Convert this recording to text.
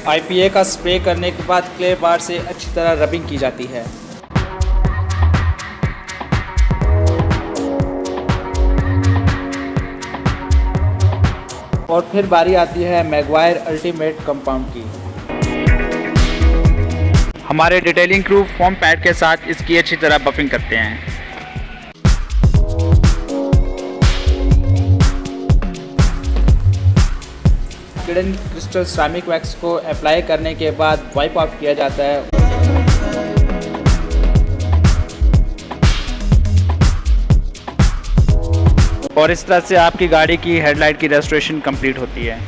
IPA का spray करने के बाद क्ले बार से अच्छी तरह रबिंग की जाती है। और फिर बारी आती है मैग्वायर अल्टीमेट कंपाउंड की। हमारे डिटेलिंग क्रू फोम पैड के साथ इसकी अच्छी तरह बफिंग करते हैं। किडन क्रिस्टल सिरेमिक वैक्स को अप्लाई करने के बाद वाइप ऑफ किया जाता है। और इस तरह से आपकी गाड़ी की हेडलाइट की रेस्टोरेशन कंप्लीट होती है।